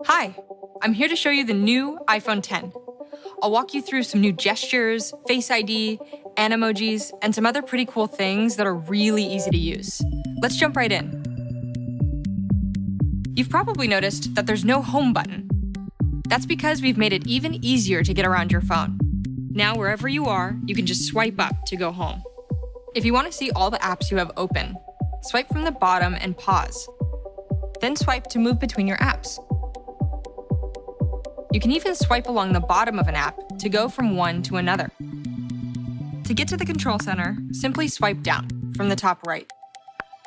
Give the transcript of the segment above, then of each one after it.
Hi, I'm here to show you the new iPhone X. I'll walk you through some new gestures, Face ID, Emojis, and some other pretty cool things that are really easy to use. Let's jump right in. You've probably noticed that there's no home button. That's because we've made it even easier to get around your phone. Now, wherever you are, you can just swipe up to go home. If you want to see all the apps you have open, swipe from the bottom and pause. Then swipe to move between your apps. You can even swipe along the bottom of an app to go from one to another. To get to the Control Center, simply swipe down from the top right.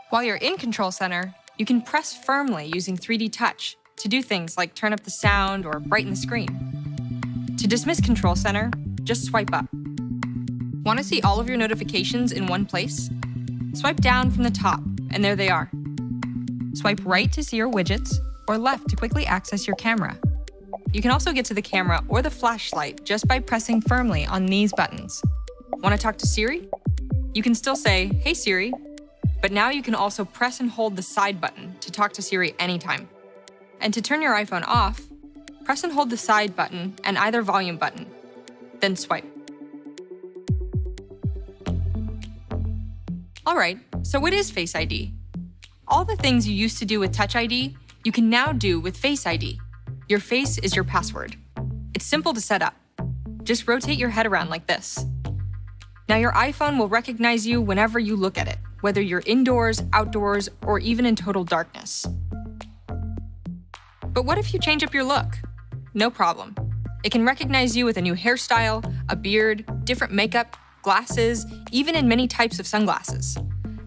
While you're in Control Center, you can press firmly using 3D Touch to do things like turn up the sound or brighten the screen. To dismiss Control Center, just swipe up. Want to see all of your notifications in one place? Swipe down from the top, and there they are. Swipe right to see your widgets, or left to quickly access your camera. You can also get to the camera or the flashlight just by pressing firmly on these buttons. Want to talk to Siri? You can still say, "Hey Siri," but now you can also press and hold the side button to talk to Siri anytime. And to turn your iPhone off, press and hold the side button and either volume button, then swipe. All right, so what is Face ID? All the things you used to do with Touch ID, you can now do with Face ID. Your face is your password. It's simple to set up. Just rotate your head around like this. Now your iPhone will recognize you whenever you look at it, whether you're indoors, outdoors, or even in total darkness. But what if you change up your look? No problem. It can recognize you with a new hairstyle, a beard, different makeup, glasses, even in many types of sunglasses.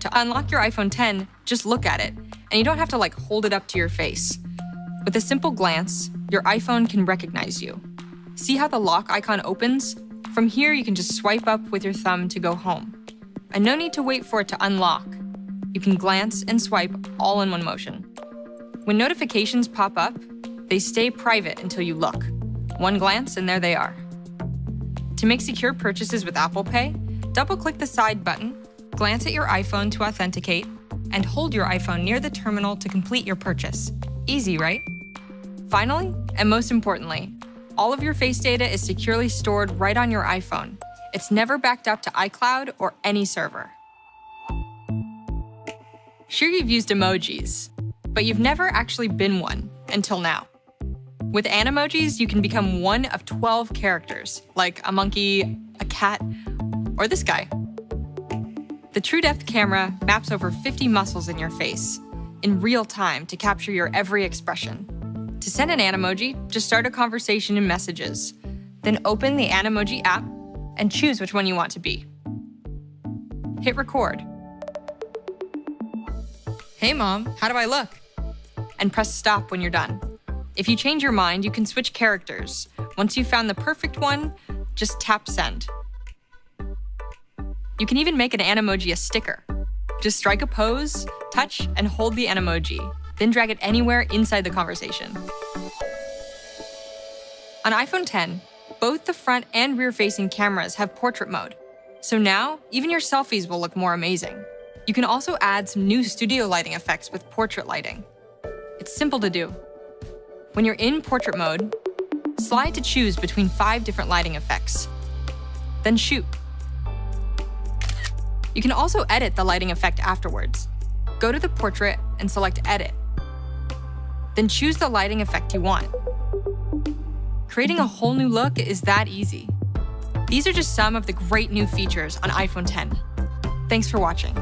To unlock your iPhone X, just look at it, and you don't have to hold it up to your face. With a simple glance, your iPhone can recognize you. See how the lock icon opens? From here, you can just swipe up with your thumb to go home. And no need to wait for it to unlock. You can glance and swipe all in one motion. When notifications pop up, they stay private until you look. One glance and there they are. To make secure purchases with Apple Pay, double-click the side button, glance at your iPhone to authenticate, and hold your iPhone near the terminal to complete your purchase. Easy, right? Finally, and most importantly, all of your face data is securely stored right on your iPhone. It's never backed up to iCloud or any server. Sure, you've used emojis, but you've never actually been one until now. With Emojis, you can become one of 12 characters, like a monkey, a cat, or this guy. The True Depth camera maps over 50 muscles in your face in real time to capture your every expression. To send an Emoji, just start a conversation in Messages, then open the Emoji app and choose which one you want to be. Hit record. "Hey Mom, how do I look?" And press stop when you're done. If you change your mind, you can switch characters. Once you've found the perfect one, just tap send. You can even make an Emoji a sticker. Just strike a pose, touch, and hold the Emoji, then drag it anywhere inside the conversation. On iPhone X, both the front and rear-facing cameras have portrait mode. So now, even your selfies will look more amazing. You can also add some new studio lighting effects with portrait lighting. It's simple to do. When you're in portrait mode, slide to choose between 5 different lighting effects. Then shoot. You can also edit the lighting effect afterwards. Go to the portrait and select Edit. Then choose the lighting effect you want. Creating a whole new look is that easy. These are just some of the great new features on iPhone X. Thanks for watching.